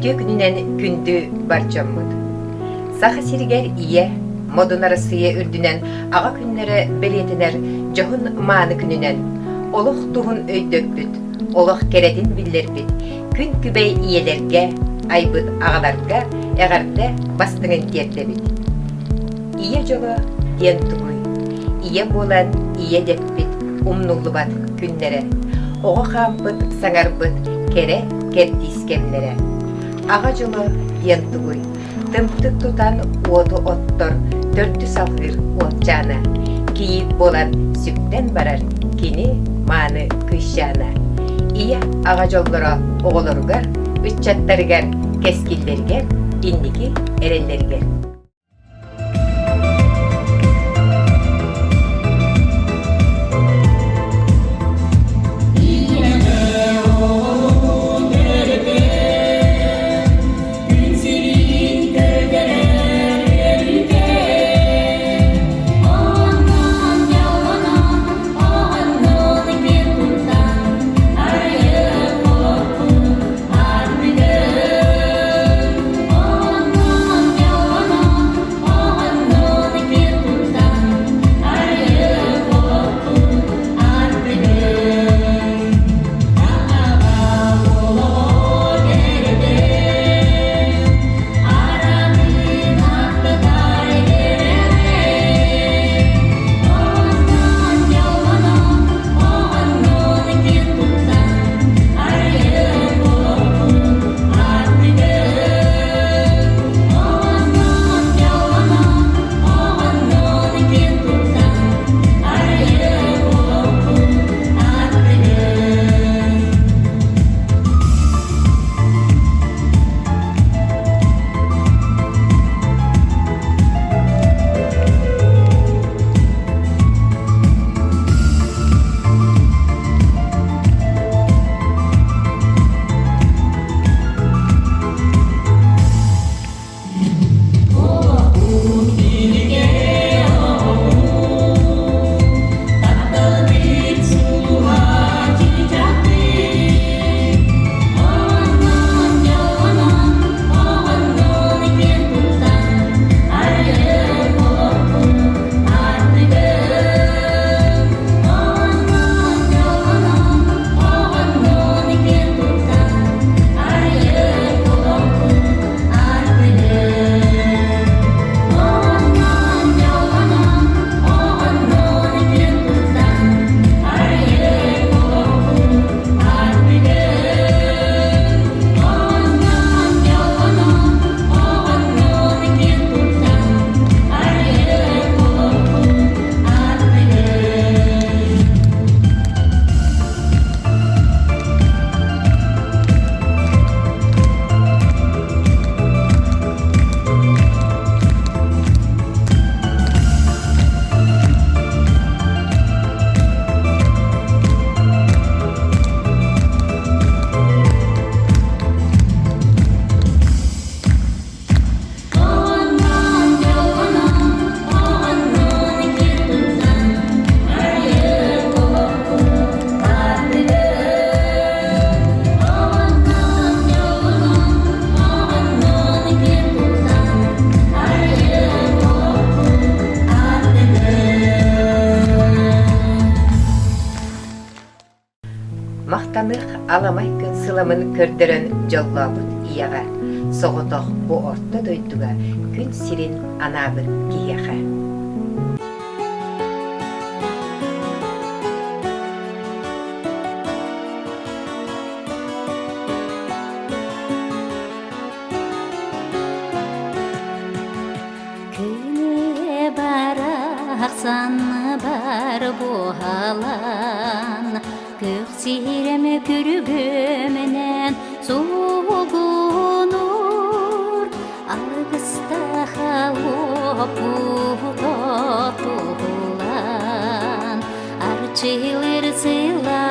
Үтө күнүнен күндү барчаммыт. Саха сиригер ие, модунары сые үрдүнен ага күннері белетинер жохун мааны күнүнен. Олох туһун өйдөкпүт, олох кередин биллербит, күн күбей иелерге, айбыт агаларга эгарде бастыңын тиертебит. Ие жоло ден тугуй, ие болан ие деппит, умнуллубат күннере. Ого хампыт, саңарбыт, кере кертискемлере. Ага жоло ден тугуй, тымтык тутан уоту оттор, төртү салгыр уотчана. Кийип болан сүктен барар, кини мааны кыйшана. Ие ага жоллора оголоргар, үтчаттарыгар, кескиллергер, инники эреллергер. Мақтанық аламай күн сыламын көрдірін жоллабыт ияға. Соғытоқ бұ орта дойдуға күн сирин анабыт кияға. Күні барақсан бар бұғалан, көк сирем күргөменен суғынур, алғыста қалып бұтатулан, арчылыр сыла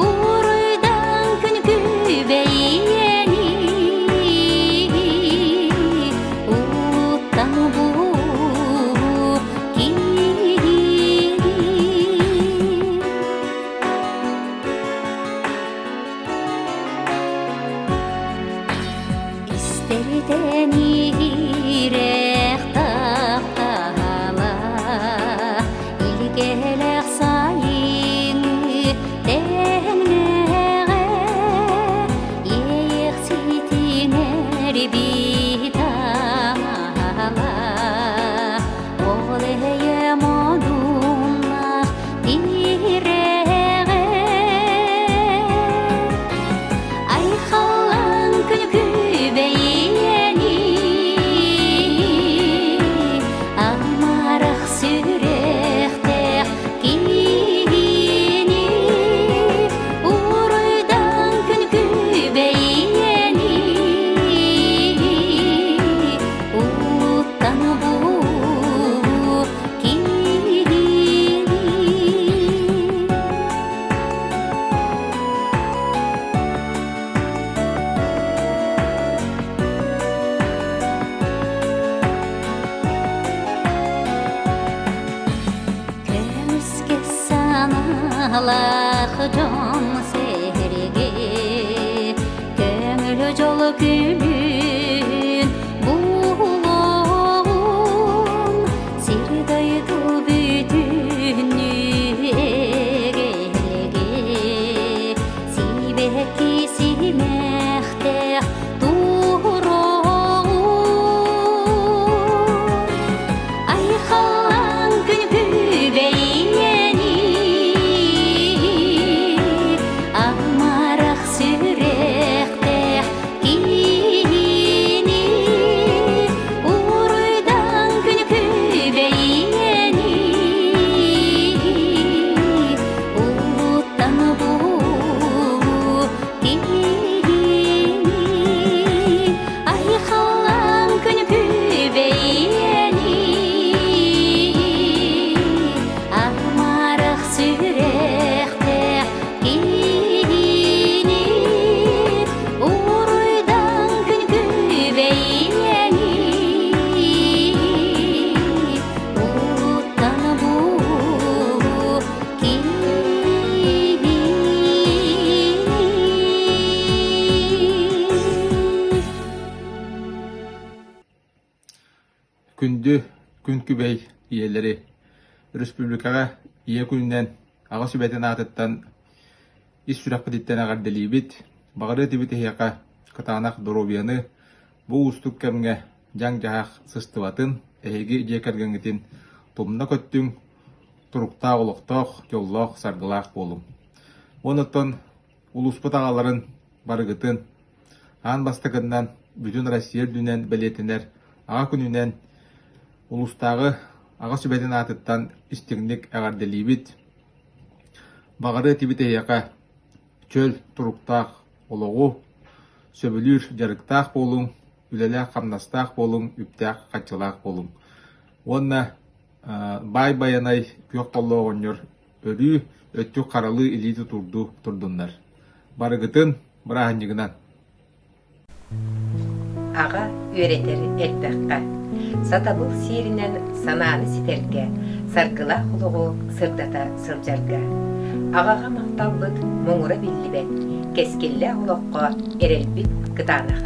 Урыйда Derden irek tahtala İlgelek sayını denmeğe Yek sitiner bitala Oleye modunlar direğe Ay kalan gün kübeyeni Amarak sürekte giyini Uruydan gün kübeyeni Uttan bu giyini Kömüske sanalak can sergi Kömülü jol gülün buğun Sirdaydı bütünü egelege Sibeki simekte durun Ay kalan gün kübeyeni Amarak sürekte giyini Uruydan gün kübeyeni Uttan bu giyini Ay kalan gün kübeyeni Amarak sürekte giyini Uruydan gün kübeyeni Uttan bu giyini Күнді күнкі бей иелері республикаға ие күннен аға сүбәтін атыттан ис сүрәк кедиттен ағар делибит бағыры тибит ehияқа катанақ доробияны бұл ұстық кәмге жаң жағақ сыстыватын әйгі жекергенгітін томна көттің тұруқтақ олықтақ жоллақ сарғылақ болым. Оныттан улуспыт ағаларын барығытын ан бастығынан бүтін Россия дүнен бәлетінер аға күнінен улустағы аға сүбәтін атыттан истигник ағарделибит бағары тибит ehияқа чөл тұруқтақ олығы сөбілір жарықтақ болың, үлелі қамнастақ болың, үптақ қатчылақ болың. Онна бай-баянай көк болу оңыр өрі өтті қаралы илиті тұрдындар. Барығытын бірағынжығынан. Аға өретер әлбәққа. Сатабыл сиринен сананы ситерге, саргыла құлығы сырдата сылжарға. Ағаға мақталбыт моңыра биллибет, кескелле құлыққа эрелбит кытанақ.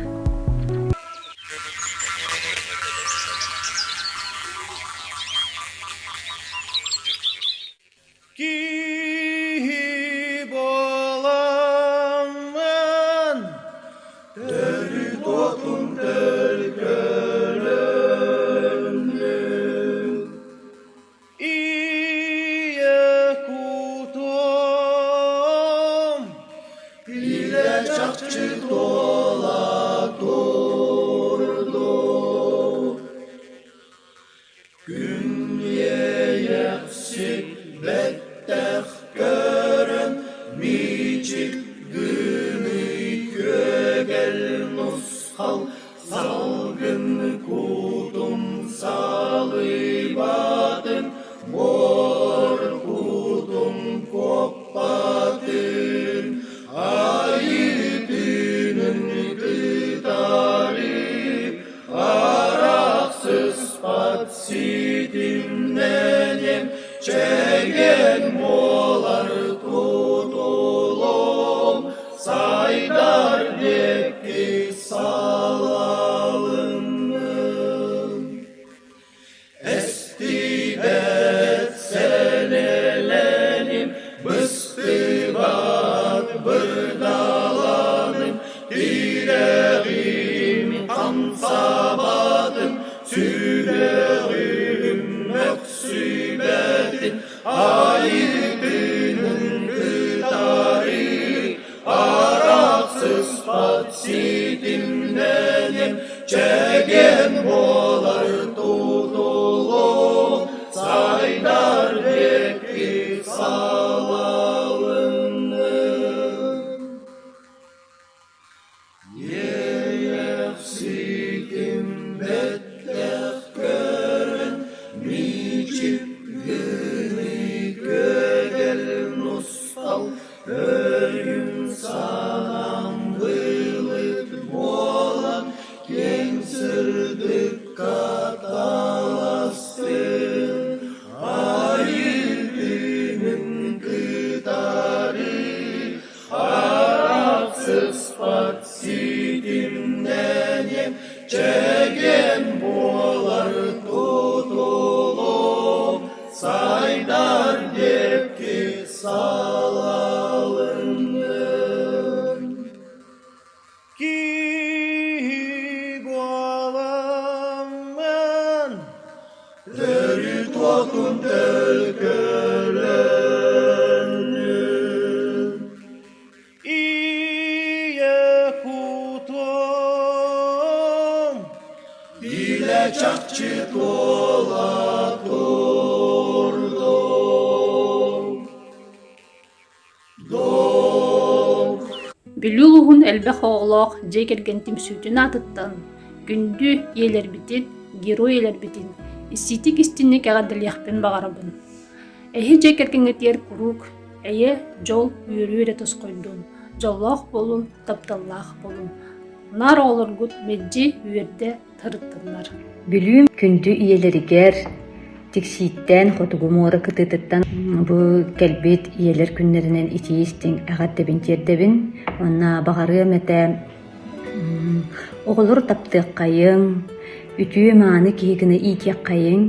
Saydar deki salam Бүлүлуһун элбэх оҕолоох дьэ келген тимсүүтүн атыттан күндү иэлэрбитин, герой иэлэрбитин, иситик истинник аҕардылыахпын баҕарабын. Эһи дьэ келгеҥетиэр курук, эйэ дьол үөрүөрэ тоскойдун, дьоллоох болун, тапталлаах болун. Нар оҕолоргут мэджи үөрдэ тарыттаннар. Бүлүүм күндү иелеригер тиксииттен хотугумуора кытытыттан бу келбит иелер күннеринен итиистин агаттебин онна багарыам эте оголор таптыаккайың үтүү мааны киһигине иитиаккайың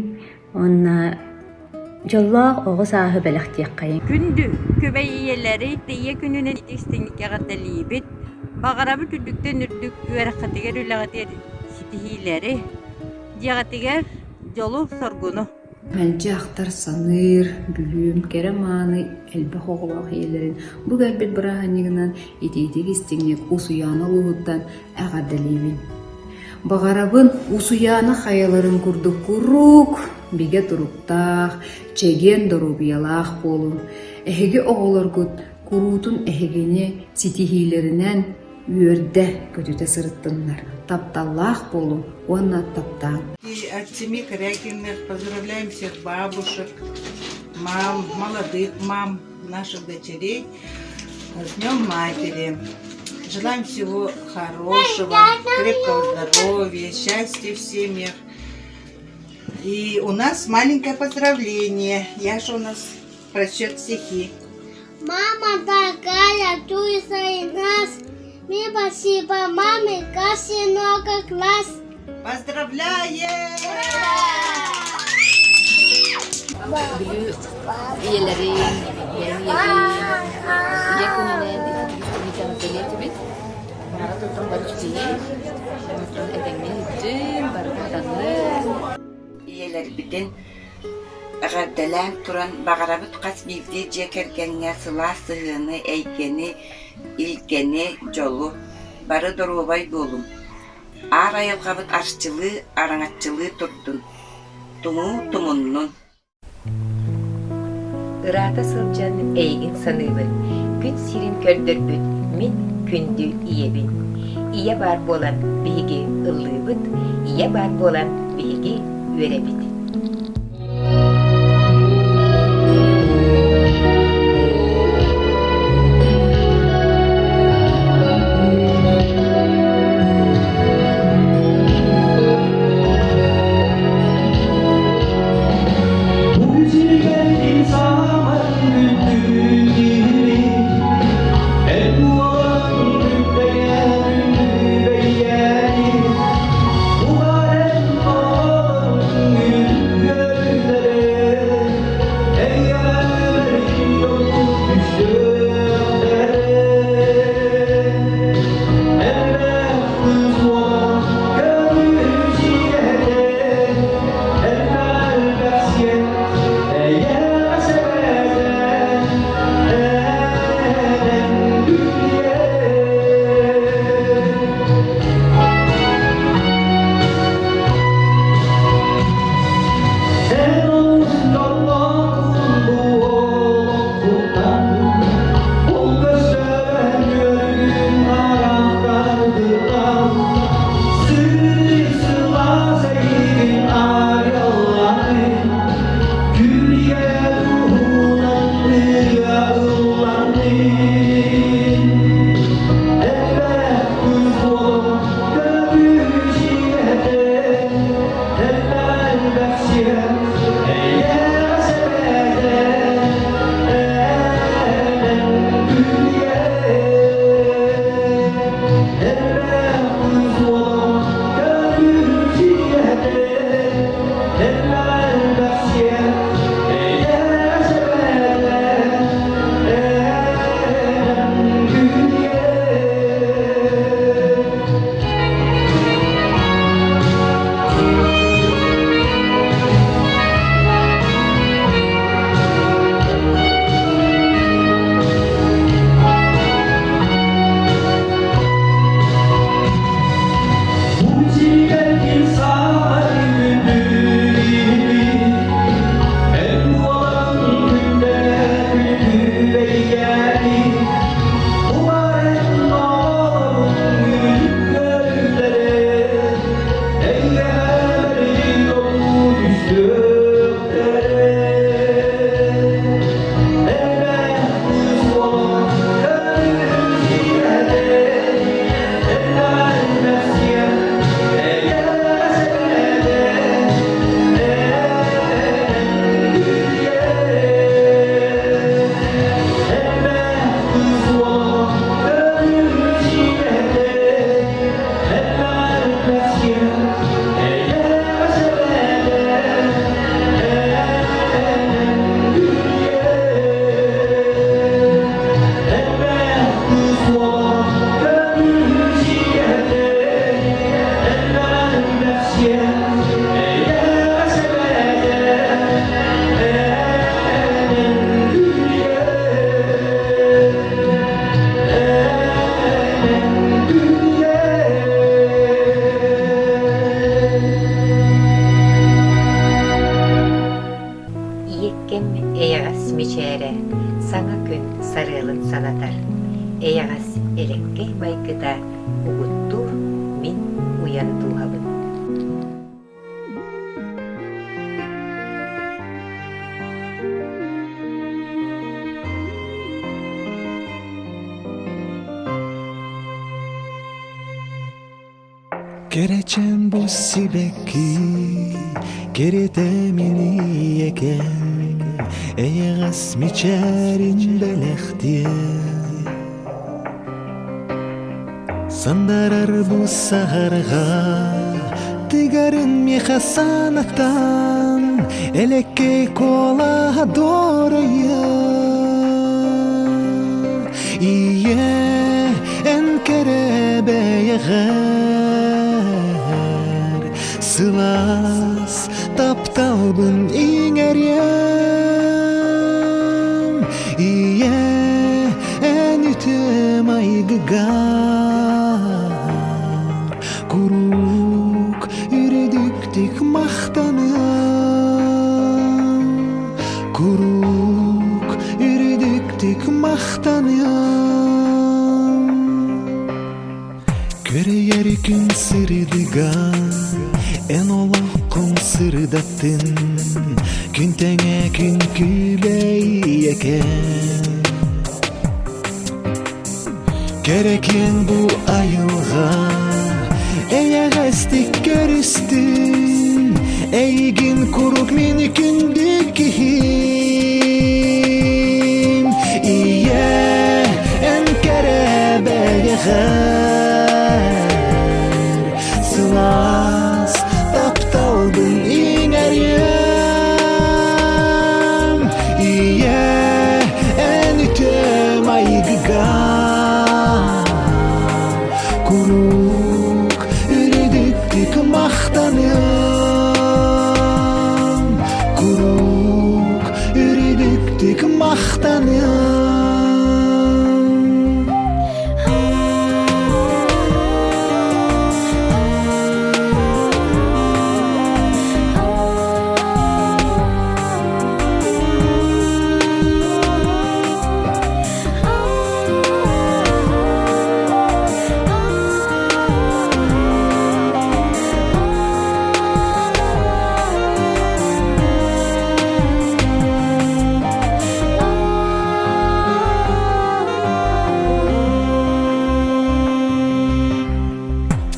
онна жоллоох ого сааһы белехтиаккайың Күндү көбөй иелери тейе күнүнен истиңник агатталиибит багарабы түдүктен үрдүк үөрахатыгер үлэгатер ситихилери диагатыгер жолу соргуну. Мәлжі ақтар саныр, бүлүм, кереманы, әлбі хоғылақ елерін. Бұл әлбет бірағанығынан етейдегі істеңнек ұсуяны ұлғыттан әғадалейбін. Бағарабын ұсуяны қайаларын күрді күрік, беге тұруқтақ, чеген дұрып ялақ болым. Әхеге оғылар күт, күрутын әхегене ситихилерінен үйерді көтіте сырыттынлар. Тапталлах болу, онна таптан. И от семьи Корякиных поздравляем всех бабушек, мам, молодых мам, наших дочерей с Днем Матери. Желаем всего хорошего, крепкого здоровья, счастья в семьях. И у нас маленькое поздравление. Яша у нас прочтет стихи. Мама дорогая, ты из нас. Мне спасибо маме, кассе много класс. Поздравляем! Бүлүү иелери, күнүнен истигитен келетибит. Бара тоттон барчтии. Этеңне үттүм, барбаданны. Иелер битен агардалан туран багарабыт кас бирди же кергенге сыла сыгыны эйкени илкени жолу бары дорубай болум. Ар айылгабыт арчылы, араңатчылы турдун. Туму тумуннун. Ырата сылжан эйгин саныбын. Күн сирин көрдөрбүт, мен күндү иебин. Ие бар болан биги ыллыбыт, ие бар болан биги үөребит. Mübarek olsun Kereçen bu sibeki keretemini eken Eğas miçerin belekti Sandarar bu saharga Tigarın mi hasanatan Elekke kola doraya İye en kerebeye Sılas taptalbın iğeryem İye en ütem aygıgar Kuruk üredüktik mahtanım Kuruk üredüktik mahtanım Köre yerikün sırdıgan En olakın sırdattın Küntene kün kübey eken Gereken bu ayılga Eğestik görüstün Eygin kuruk mini kündük kihim İye en kerebeye Sılas taptaldın iğeryem İye en ütem aygıgan Kuruk ürediktik mahtanım Kuruk ürediktik mahtanım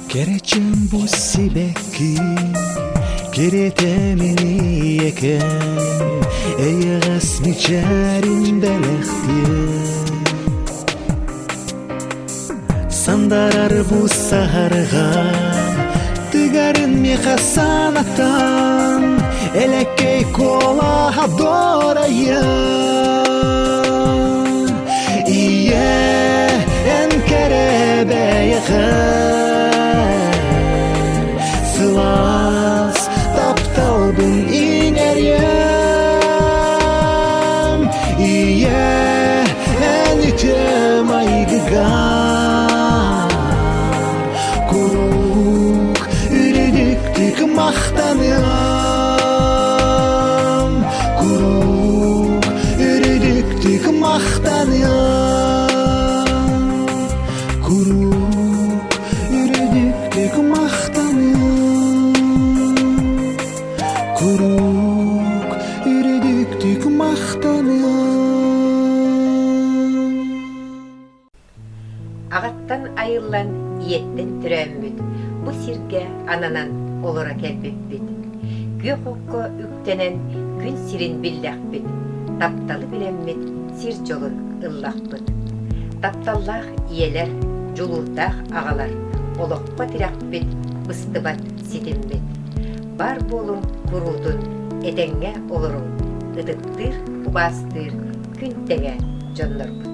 Kereçen bu sibeki keretemini eken Eğas miçerin belekti Sandarar bu saharga Tıgarın mi hasanatan Elekkey kola doraya İye en kerebeye Sılas taptaldın iğeryem İye en ütem aygıgan Kuruk ürediktik mahtanım Kuruk ürediktik mahtanım Kuruk ürediktik mahtanım Kuruk ürediktik mahtanım Ağattan ayıllan iyetten türemmüt. Bu sirge ananan olara kelbekbit. Gök okko üktenen gün sirin billakbit. Taptalı bilemmit sir jolun ıllakbit. Taptallах iyeler, julurtах ağalar. Olokpa tirakbit, bıstıbat sitimbit. Бар болum kurudun, edenge olurum. Idıktır, ubastır, küntege jonnorбут.